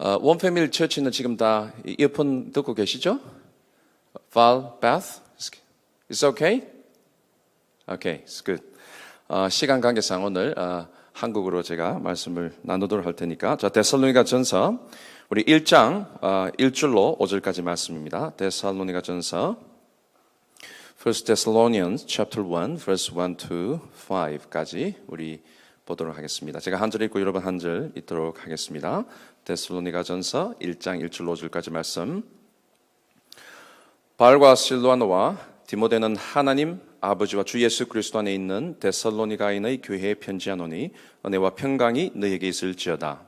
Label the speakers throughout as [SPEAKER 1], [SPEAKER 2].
[SPEAKER 1] 원패밀리 처치는 지금 다 이어폰 듣고 계시죠? Val, Beth, it's okay? Okay, it's good. 시간 관계상 오늘 한국어로 제가 말씀을 나누도록 할 테니까, 자, 데살로니가 전서 우리 1장 1절로 5절까지 말씀입니다. 데살로니가 전서 First Thessalonians chapter 1 verse 1 to 5까지 우리 보도록 하겠습니다. 제가 한 절 읽고 여러분 한 절 읽도록 하겠습니다. 데살로니가 전서 1장 1절로 5절까지 말씀. 바울과 실로아노와 디모데는 하나님 아버지와 주 예수 그리스도 안에 있는 데살로니가인의 교회에 편지하노니 은혜와 평강이 너희에게 있을지어다.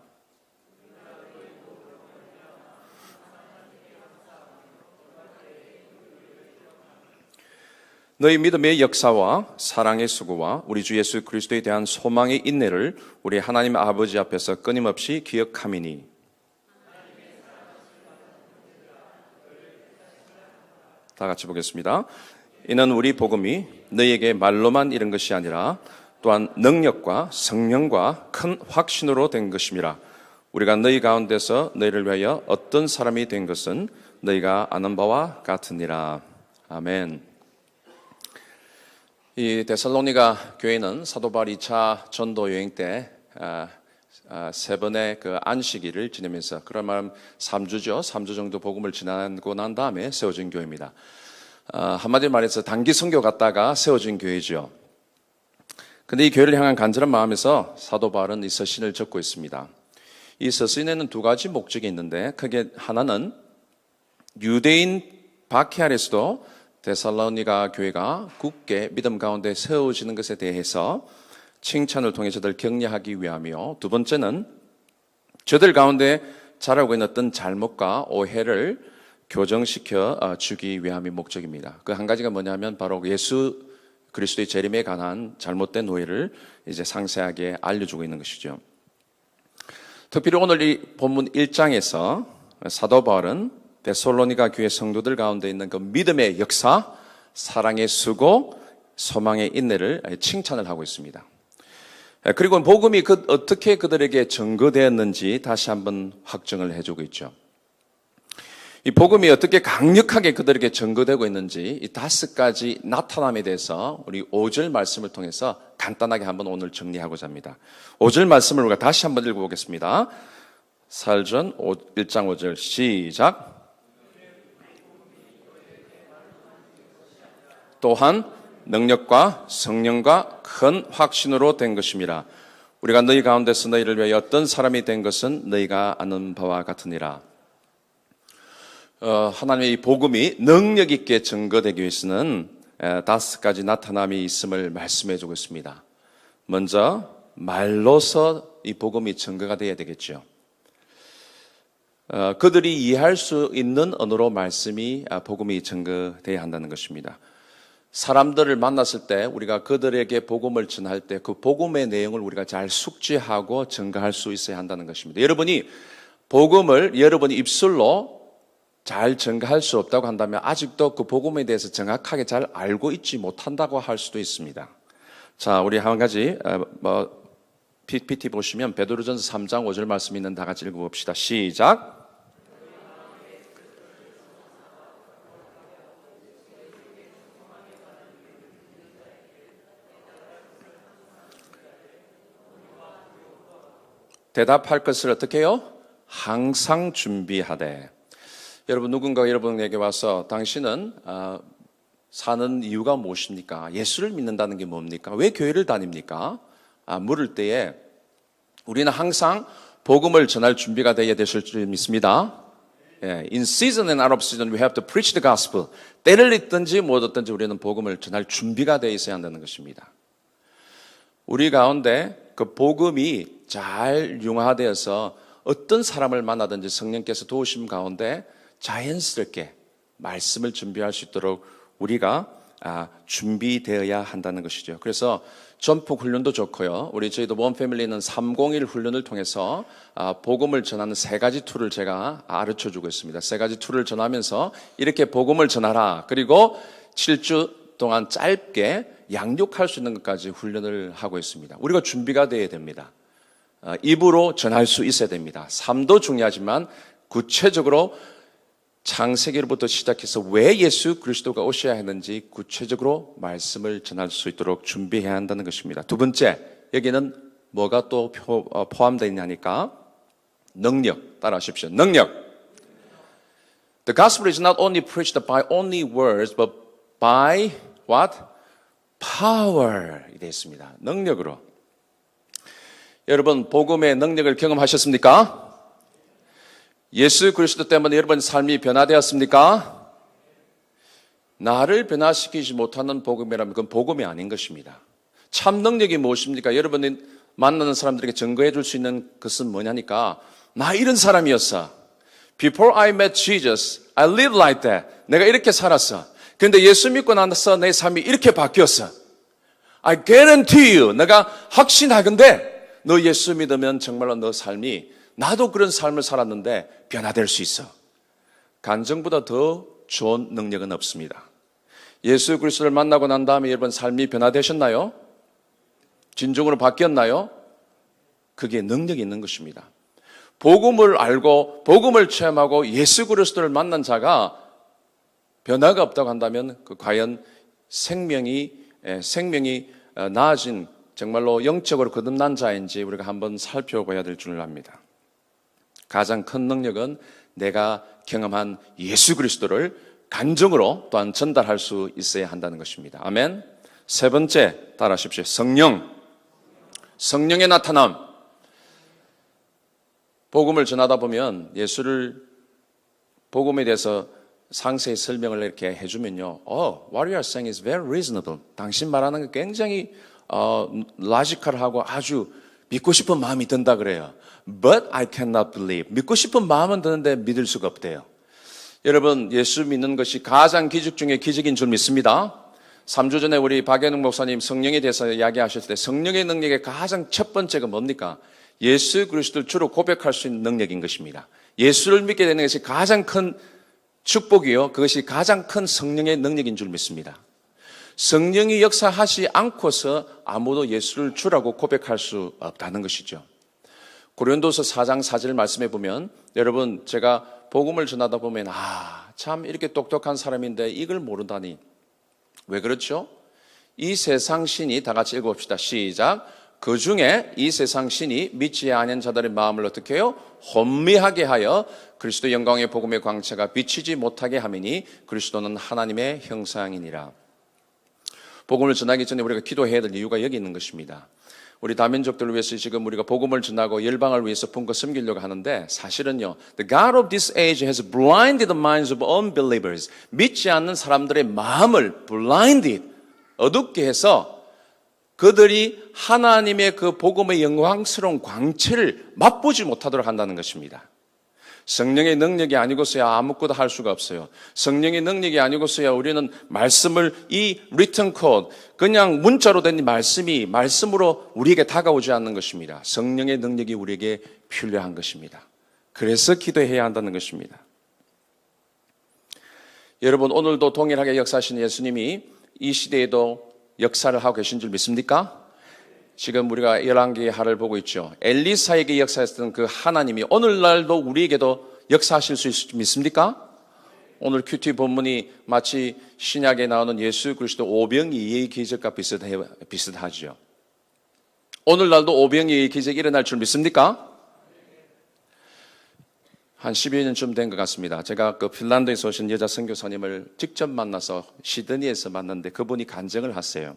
[SPEAKER 1] 너희 믿음의 역사와 사랑의 수고와 우리 주 예수 그리스도에 대한 소망의 인내를 우리 하나님 아버지 앞에서 끊임없이 기억함이니, 다 같이 보겠습니다. 이는 우리 복음이 너희에게 말로만 이른 것이 아니라 또한 능력과 성령과 큰 확신으로 된 것임이라. 우리가 너희 가운데서 너희를 위하여 어떤 사람이 된 것은 너희가 아는 바와 같으니라. 아멘. 이 데살로니가 교회는 사도 바울 2차 전도 여행 때 세 번의 그 안식일을 지내면서, 그런 말은 3주죠. 3주 정도 복음을 지나고 난 다음에 세워진 교회입니다. 한마디로 말해서 단기 선교 갔다가 세워진 교회죠. 근데 이 교회를 향한 간절한 마음에서 사도 바울은 이 서신을 적고 있습니다. 이 서신에는 두 가지 목적이 있는데, 크게 하나는 유대인 박해 아래서도 데살로니가 교회가 굳게 믿음 가운데 세워지는 것에 대해서 칭찬을 통해 저들 격려하기 위하며, 두 번째는 저들 가운데 자라고 있는 어떤 잘못과 오해를 교정시켜 주기 위함이 목적입니다. 그 한 가지가 뭐냐면 바로 예수 그리스도의 재림에 관한 잘못된 오해를 이제 상세하게 알려주고 있는 것이죠. 특별히 오늘 이 본문 1장에서 사도 바울은 데살로니가 교회 성도들 가운데 있는 그 믿음의 역사, 사랑의 수고, 소망의 인내를 칭찬을 하고 있습니다. 그리고 복음이 어떻게 그들에게 증거되었는지 다시 한번 확정을 해주고 있죠. 이 복음이 어떻게 강력하게 그들에게 증거되고 있는지 이 5가지 나타남에 대해서 우리 5절 말씀을 통해서 간단하게 한번 오늘 정리하고자 합니다. 5절 말씀을 우리가 다시 한번 읽어보겠습니다. 사전 1장 5절 시작. 또한 능력과 성령과 큰 확신으로 된 것임이라. 우리가 너희 가운데서 너희를 위하여 어떤 사람이 된 것은 너희가 아는 바와 같으니라. 하나님의 이 복음이 능력 있게 증거되기 위해서는 5가지 나타남이 있음을 말씀해 주고 있습니다. 먼저 말로서 이 복음이 증거가 되어야 되겠죠. 그들이 이해할 수 있는 언어로 말씀이 복음이 증거되어야 한다는 것입니다. 사람들을 만났을 때 우리가 그들에게 복음을 전할 때 그 복음의 내용을 우리가 잘 숙지하고 증거할 수 있어야 한다는 것입니다. 여러분이 복음을 여러분이 입술로 잘 증거할 수 없다고 한다면 아직도 그 복음에 대해서 정확하게 잘 알고 있지 못한다고 할 수도 있습니다. 자, 우리 한 가지 PPT 보시면 베드로전서 3장 5절 말씀 있는 다 같이 읽어봅시다. 시작. 대답할 것을 어떻게 해요? 항상 준비하되. 여러분, 누군가 여러분에게 와서 당신은 사는 이유가 무엇입니까? 예수를 믿는다는 게 뭡니까? 왜 교회를 다닙니까? 물을 때에 우리는 항상 복음을 전할 준비가 되어야 되실 줄 믿습니다. In season and out of season we have to preach the gospel. 때를 잊든지 못 얻든지 우리는 복음을 전할 준비가 되어 있어야 한다는 것입니다. 우리 가운데 그 복음이 잘 융화되어서 어떤 사람을 만나든지 성령께서 도우심 가운데 자연스럽게 말씀을 준비할 수 있도록 우리가 준비되어야 한다는 것이죠. 그래서 전폭 훈련도 좋고요. 저희도 원패밀리는 301 훈련을 통해서 복음을 전하는 3가지 툴을 제가 가르쳐주고 있습니다. 3가지 툴을 전하면서 이렇게 복음을 전하라. 그리고 7주 동안 짧게 양육할 수 있는 것까지 훈련을 하고 있습니다. 우리가 준비가 되어야 됩니다. 입으로 전할 수 있어야 됩니다. 삶도 중요하지만 구체적으로 창세기로부터 시작해서 왜 예수 그리스도가 오셔야 했는지 구체적으로 말씀을 전할 수 있도록 준비해야 한다는 것입니다. 두 번째, 여기는 뭐가 또 포함되어 있냐니까 능력, 따라하십시오. 능력. The gospel is not only preached by only words, but by what? Power. 이 되어 있습니다. 능력으로. 여러분, 복음의 능력을 경험하셨습니까? 예수 그리스도 때문에 여러분 삶이 변화되었습니까? 나를 변화시키지 못하는 복음이라면 그건 복음이 아닌 것입니다. 참 능력이 무엇입니까? 여러분이 만나는 사람들에게 증거해 줄 수 있는 것은 뭐냐니까 나 이런 사람이었어. Before I met Jesus, I lived like that. 내가 이렇게 살았어. 그런데 예수 믿고 나서 내 삶이 이렇게 바뀌었어. I guarantee you, 내가 확신하건대 너 예수 믿으면 정말로 너 삶이 나도 그런 삶을 살았는데 변화될 수 있어. 간증보다 더 좋은 능력은 없습니다. 예수 그리스도를 만나고 난 다음에 여러분 삶이 변화되셨나요? 진정으로 바뀌었나요? 그게 능력이 있는 것입니다. 복음을 알고 복음을 체험하고 예수 그리스도를 만난 자가 변화가 없다고 한다면 그 과연 생명이 나아진 정말로 영적으로 거듭난 자인지 우리가 한번 살펴봐야 될 줄 압니다. 가장 큰 능력은 내가 경험한 예수 그리스도를 간증으로 또한 전달할 수 있어야 한다는 것입니다. 아멘. 세 번째, 따라하십시오. 성령의 나타남. 복음을 전하다 보면 복음에 대해서 상세히 설명을 이렇게 해주면요. What you are saying is very reasonable. 당신 말하는 게 굉장히 라지컬하고 아주 믿고 싶은 마음이 든다 그래요. But I cannot believe. 믿고 싶은 마음은 드는데 믿을 수가 없대요. 여러분, 예수 믿는 것이 가장 기적 중에 기적인 줄 믿습니다. 3주 전에 우리 박예능 목사님 성령에 대해서 이야기하셨을 때 성령의 능력의 가장 첫 번째가 뭡니까? 예수 그리스도를 주로 고백할 수 있는 능력인 것입니다. 예수를 믿게 되는 것이 가장 큰 축복이요. 그것이 가장 큰 성령의 능력인 줄 믿습니다. 성령이 역사하지 않고서 아무도 예수를 주라고 고백할 수 없다는 것이죠. 고린도서 4장 4절 말씀해 보면 여러분 제가 복음을 전하다 보면 참 이렇게 똑똑한 사람인데 이걸 모른다니. 왜 그렇죠? 이 세상 신이 다 같이 읽어봅시다. 시작. 그 중에 이 세상 신이 믿지 않은 자들의 마음을 어떻게 해요? 혼미하게 하여 그리스도 영광의 복음의 광채가 비치지 못하게 하미니 그리스도는 하나님의 형상이니라. 복음을 전하기 전에 우리가 기도해야 될 이유가 여기 있는 것입니다. 우리 다민족들을 위해서 지금 우리가 복음을 전하고 열방을 위해서 품고 섬기려고 하는데 사실은요. The God of this age has blinded the minds of unbelievers. 믿지 않는 사람들의 마음을 blinded, 어둡게 해서 그들이 하나님의 그 복음의 영광스러운 광채를 맛보지 못하도록 한다는 것입니다. 성령의 능력이 아니고서야 아무것도 할 수가 없어요. 성령의 능력이 아니고서야 우리는 말씀을 이 written code, 그냥 문자로 된 말씀이 말씀으로 우리에게 다가오지 않는 것입니다. 성령의 능력이 우리에게 필요한 것입니다. 그래서 기도해야 한다는 것입니다. 여러분 오늘도 동일하게 역사하신 예수님이 이 시대에도 역사를 하고 계신 줄 믿습니까? 지금 우리가 열왕기의 하를 보고 있죠. 엘리사에게 역사했던 그 하나님이 오늘날도 우리에게도 역사하실 수 있을지 믿습니까? 오늘 큐티 본문이 마치 신약에 나오는 예수 그리스도 오병이의 기적과 비슷하죠. 오늘날도 오병이의 기적이 일어날 줄 믿습니까? 한 10여 년쯤 된 것 같습니다. 제가 그 핀란드에서 오신 여자 선교사님을 직접 만나서 시드니에서 만났는데 그분이 간증을 하세요.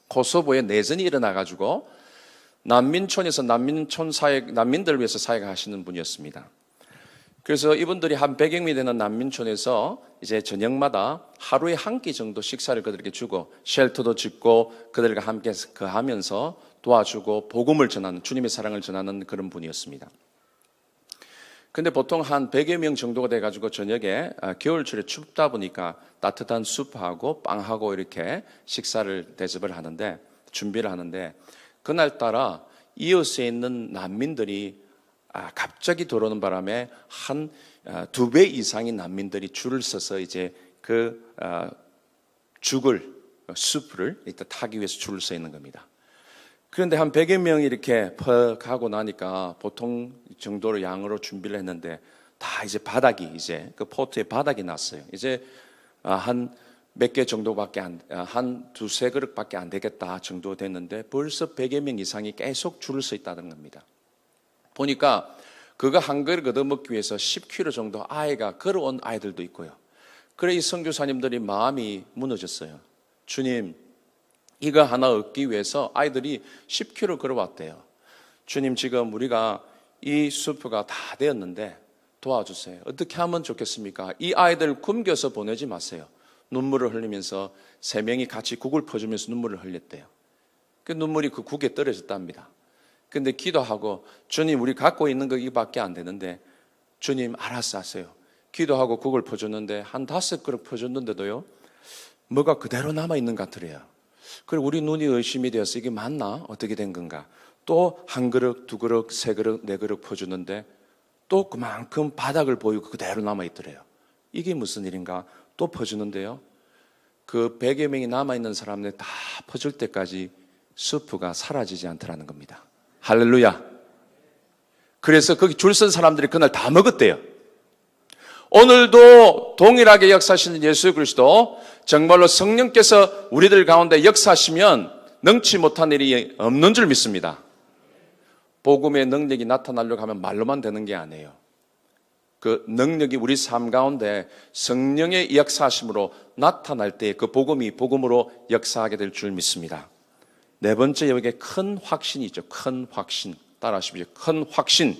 [SPEAKER 1] 코소보에 내전이 일어나가지고 난민촌에서 난민들을 위해서 사역하시는 분이었습니다. 그래서 이분들이 한 100여 명이 되는 난민촌에서 이제 저녁마다 하루에 한 끼 정도 식사를 그들에게 주고 쉘터도 짓고 그들과 함께 거하면서 도와주고 복음을 전하는 주님의 사랑을 전하는 그런 분이었습니다. 근데 보통 한 100여 명 정도가 돼가지고 저녁에 겨울철에 춥다 보니까 따뜻한 수프하고 빵하고 이렇게 식사를 대접을 하는데 준비를 하는데 그날따라 이웃에 있는 난민들이 갑자기 들어오는 바람에 한 2배 이상의 난민들이 줄을 서서 이제 그 수프를 일단 타기 위해서 줄을 서 있는 겁니다. 그런데 한 100여 명이 이렇게 가고 나니까 보통 정도로 양으로 준비를 했는데 다 이제 바닥이 이제 그 포트에 바닥이 났어요. 이제 한 몇 개 정도밖에 한 두세 그릇밖에 안 되겠다 정도 됐는데 벌써 100여 명 이상이 계속 줄을 서 있다는 겁니다. 보니까 그거 한 그릇 얻어먹기 위해서 10km 정도 아이가 걸어온 아이들도 있고요. 그래 이 선교사님들이 마음이 무너졌어요. 주님, 이거 하나 얻기 위해서 아이들이 10km 걸어왔대요. 주님, 지금 우리가 이 수표가 다 되었는데 도와주세요. 어떻게 하면 좋겠습니까? 이 아이들 굶겨서 보내지 마세요. 눈물을 흘리면서 3명이 같이 국을 퍼주면서 눈물을 흘렸대요. 그 눈물이 그 국에 떨어졌답니다. 근데 기도하고 주님, 우리 갖고 있는 거 이거밖에 안 되는데 주님 알아서 하세요. 기도하고 국을 퍼줬는데 한 5그릇 퍼줬는데도요, 뭐가 그대로 남아있는 것 같더래요. 그리고 우리 눈이 의심이 되어서 이게 맞나? 어떻게 된 건가? 또 한 그릇, 2그릇, 3그릇, 4그릇 퍼주는데 또 그만큼 바닥을 보이고 그대로 남아있더래요. 이게 무슨 일인가? 또 퍼주는데요, 그 100여 명이 남아있는 사람들 다 퍼줄 때까지 수프가 사라지지 않더라는 겁니다. 할렐루야. 그래서 거기 줄 선 사람들이 그날 다 먹었대요. 오늘도 동일하게 역사하시는 예수 그리스도, 정말로 성령께서 우리들 가운데 역사하시면 능치 못한 일이 없는 줄 믿습니다. 복음의 능력이 나타나려고 하면 말로만 되는 게 아니에요. 그 능력이 우리 삶 가운데 성령의 역사하심으로 나타날 때 그 복음이 복음으로 역사하게 될 줄 믿습니다. 네 번째, 여기에 큰 확신이 있죠. 큰 확신. 따라하십시오. 큰 확신.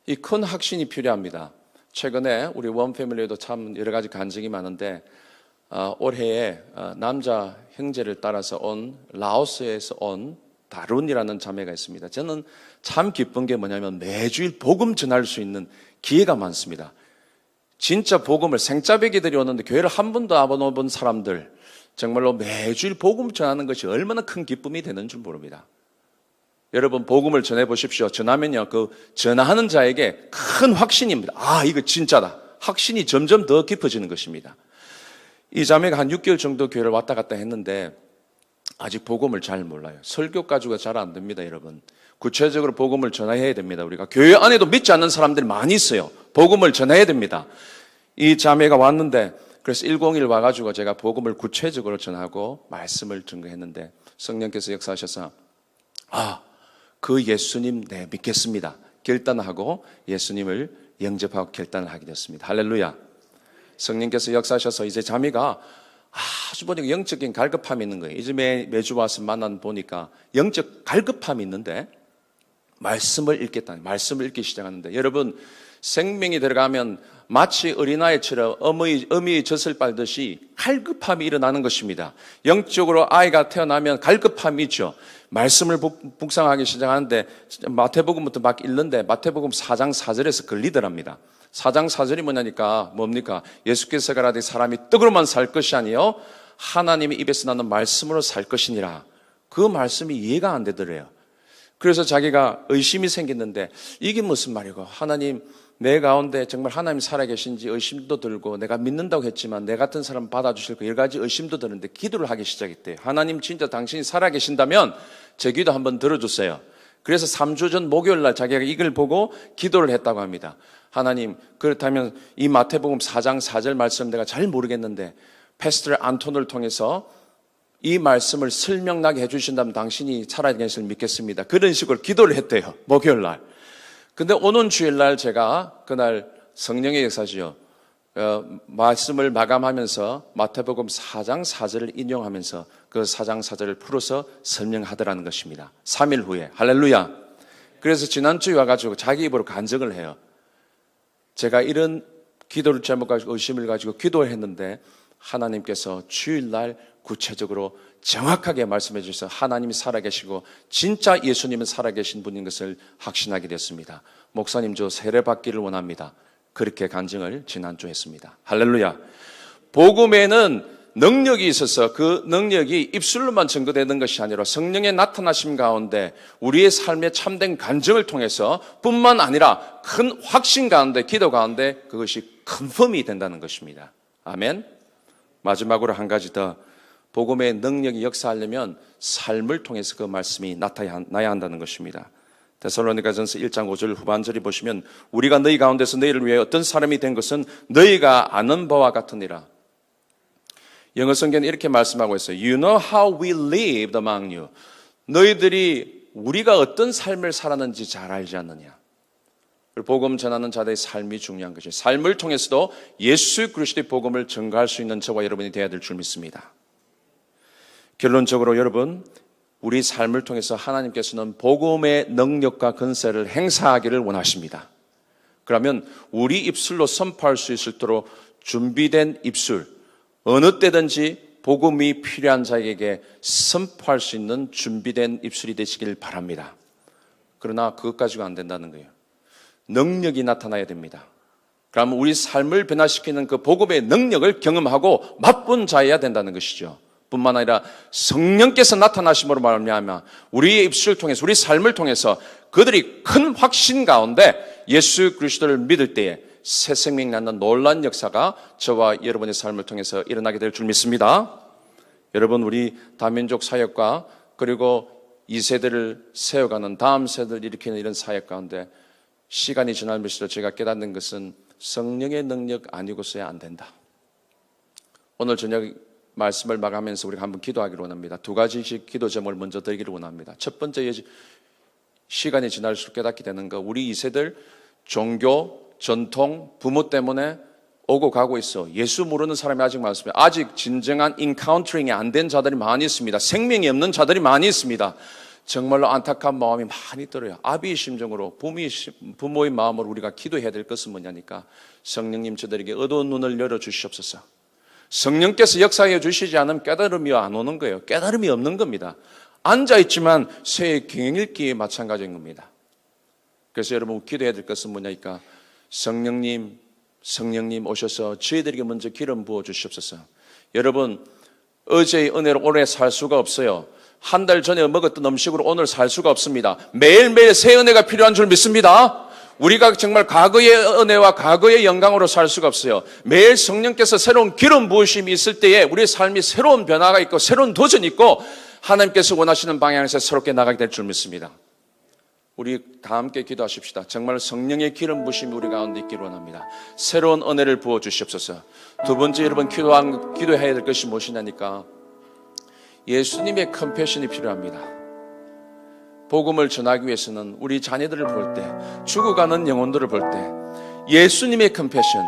[SPEAKER 1] 이 큰 확신이 필요합니다. 최근에 우리 원패밀리에도 참 여러 가지 간증이 많은데 올해에 남자 형제를 따라서 온 라오스에서 온 다룬이라는 자매가 있습니다. 저는 참 기쁜 게 뭐냐면 매주일 복음 전할 수 있는 기회가 많습니다. 진짜 복음을 생짜배기들이 오는데 교회를 한 번도 안 와본 사람들, 정말로 매주일 복음 전하는 것이 얼마나 큰 기쁨이 되는 줄 모릅니다. 여러분 복음을 전해 보십시오. 전하면요, 그 전하는 자에게 큰 확신입니다. 아, 이거 진짜다. 확신이 점점 더 깊어지는 것입니다. 이 자매가 한 6개월 정도 교회를 왔다 갔다 했는데 아직 복음을 잘 몰라요. 설교 가지고 잘 안 됩니다, 여러분. 구체적으로 복음을 전해야 됩니다. 우리가 교회 안에도 믿지 않는 사람들이 많이 있어요. 복음을 전해야 됩니다. 이 자매가 왔는데 그래서 101 와가지고 제가 복음을 구체적으로 전하고 말씀을 증거했는데 성령께서 역사하셔서 그 예수님 네 믿겠습니다 결단하고 예수님을 영접하고 결단을 하게 됐습니다. 할렐루야. 성령께서 역사하셔서 이제 자매가 아주 보니까 영적인 갈급함이 있는 거예요. 이제 매주 와서 만나 보니까 영적 갈급함이 있는데 말씀을 읽겠다는, 말씀을 읽기 시작하는데, 여러분 생명이 들어가면 마치 어린아이처럼 어미의 젖을 빨듯이 갈급함이 일어나는 것입니다. 영적으로 아이가 태어나면 갈급함이 있죠. 말씀을 묵상하기 시작하는데 마태복음부터 막 읽는데 마태복음 4장 4절에서 걸리더랍니다. 4장 4절이 뭡니까? 예수께서 가라되 사람이 떡으로만 살 것이 아니요 하나님의 입에서 나는 말씀으로 살 것이니라. 그 말씀이 이해가 안 되더래요. 그래서 자기가 의심이 생겼는데 이게 무슨 말이고, 하나님 내 가운데 정말 하나님 살아계신지 의심도 들고, 내가 믿는다고 했지만 내 같은 사람 받아주실 거 여러 가지 의심도 드는데 기도를 하기 시작했대요. 하나님 진짜 당신이 살아계신다면 제 기도 한번 들어주세요. 그래서 3주 전 목요일 날 자기가 이걸 보고 기도를 했다고 합니다. 하나님, 그렇다면 이 마태복음 4장 4절 말씀 내가 잘 모르겠는데 패스터 안톤을 통해서 이 말씀을 설명나게 해주신다면 당신이 살아계실 믿겠습니다. 그런 식으로 기도를 했대요, 목요일 날. 근데 오는 주일 날 제가 그날 성령의 역사지요, 말씀을 마감하면서 마태복음 4장 4절을 인용하면서 그 4장 4절을 풀어서 설명하더라는 것입니다. 3일 후에. 할렐루야. 그래서 지난주에 와가지고 자기 입으로 간증을 해요. 제가 이런 기도를 제목 가지고 의심을 가지고 기도를 했는데 하나님께서 주일날 구체적으로 정확하게 말씀해 주셔서 하나님이 살아계시고 진짜 예수님은 살아계신 분인 것을 확신하게 됐습니다. 목사님, 저 세례받기를 원합니다. 그렇게 간증을 지난주에 했습니다. 할렐루야. 복음에는 능력이 있어서 그 능력이 입술로만 증거되는 것이 아니라 성령의 나타나심 가운데 우리의 삶의 참된 간증을 통해서 뿐만 아니라 큰 확신 가운데, 기도 가운데 그것이 컨펌이 된다는 것입니다. 아멘. 마지막으로 한 가지 더 복음의 능력이 역사하려면 삶을 통해서 그 말씀이 나타나야 한다는 것입니다. 데살로니가전서 1장 5절 후반절이 보시면 우리가 너희 가운데서 너희를 위해 어떤 사람이 된 것은 너희가 아는 바와 같으니라. 영어 성경은 이렇게 말씀하고 있어요. You know how we lived among you. 너희들이 우리가 어떤 삶을 살았는지 잘 알지 않느냐. 복음 전하는 자들의 삶이 중요한 것이에요. 삶을 통해서도 예수 그리스도의 복음을 전가할 수 있는 저와 여러분이 되어야 될 줄 믿습니다. 결론적으로 여러분, 우리 삶을 통해서 하나님께서는 복음의 능력과 권세를 행사하기를 원하십니다. 그러면 우리 입술로 선포할 수 있도록 준비된 입술, 어느 때든지 복음이 필요한 자에게 선포할 수 있는 준비된 입술이 되시길 바랍니다. 그러나 그것 가지고 안 된다는 거예요. 능력이 나타나야 됩니다. 그러면 우리 삶을 변화시키는 그 복음의 능력을 경험하고 맛본 자여야 된다는 것이죠. 뿐만 아니라 성령께서 나타나심으로 말미암아 우리의 입술을 통해서 우리 삶을 통해서 그들이 큰 확신 가운데 예수 그리스도를 믿을 때에 새 생명 낳는 놀라운 역사가 저와 여러분의 삶을 통해서 일어나게 될 줄 믿습니다. 여러분, 우리 다민족 사역과 그리고 이 세대를 세워가는 다음 세대를 일으키는 이런 사역 가운데 시간이 지나면서 제가 깨닫는 것은 성령의 능력 아니고서야 안 된다. 오늘 저녁 말씀을 마감하면서 우리가 한번 기도하기를 원합니다. 두 가지씩 기도 제목을 먼저 드리기를 원합니다. 첫 번째, 시간이 지날수록 깨닫게 되는 거, 우리 이 세대들 종교, 전통, 부모 때문에 오고 가고 있어. 예수 모르는 사람이 아직 많습니다. 아직 진정한 인카운터링이 안 된 자들이 많이 있습니다. 생명이 없는 자들이 많이 있습니다. 정말로 안타까운 마음이 많이 들어요. 아비의 심정으로, 부모의 마음으로 우리가 기도해야 될 것은 뭐냐니까, 성령님 저들에게 어두운 눈을 열어주시옵소서. 성령께서 역사해 주시지 않으면 깨달음이 안 오는 거예요. 깨달음이 없는 겁니다. 앉아있지만 새의 경읽기에 마찬가지인 겁니다. 그래서 여러분 기도해야 될 것은 뭐냐니까, 성령님 오셔서 저희들에게 먼저 기름 부어 주시옵소서. 여러분, 어제의 은혜로 오래 살 수가 없어요. 한 달 전에 먹었던 음식으로 오늘 살 수가 없습니다. 매일매일 새 은혜가 필요한 줄 믿습니다. 우리가 정말 과거의 은혜와 과거의 영광으로 살 수가 없어요. 매일 성령께서 새로운 기름 부으심이 있을 때에 우리의 삶이 새로운 변화가 있고 새로운 도전이 있고 하나님께서 원하시는 방향에서 새롭게 나가게 될 줄 믿습니다. 우리 다 함께 기도하십시다. 정말 성령의 기름 부으심이 우리 가운데 있기를 원합니다. 새로운 은혜를 부어 주시옵소서. 두 번째, 여러분 기도해야 될 것이 무엇이냐니까, 예수님의 컴패션이 필요합니다. 복음을 전하기 위해서는 우리 자녀들을 볼 때, 죽어가는 영혼들을 볼 때 예수님의 컴패션,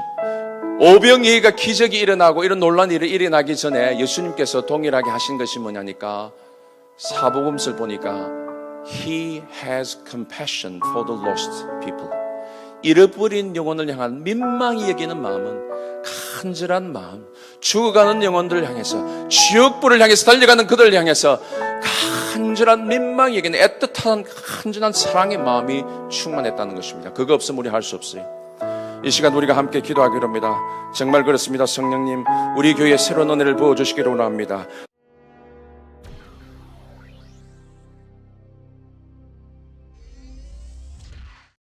[SPEAKER 1] 오병이어가 기적이 일어나고 이런 놀라운 일이 일어나기 전에 예수님께서 동일하게 하신 것이 뭐냐니까, 사복음서를 보니까 He has compassion for the lost people. 잃어버린 영혼을 향한 민망히 여기는 마음은 간절한 마음, 죽어가는 영혼들을 향해서, 지옥불을 향해서 달려가는 그들을 향해서 간절한 민망히 여기는 애틋한 간절한 사랑의 마음이 충만했다는 것입니다. 그거 없으면 우리 할 수 없어요. 이 시간 우리가 함께 기도하기로 합니다. 정말 그렇습니다. 성령님, 우리 교회에 새로운 은혜를 부어주시기를 원합니다.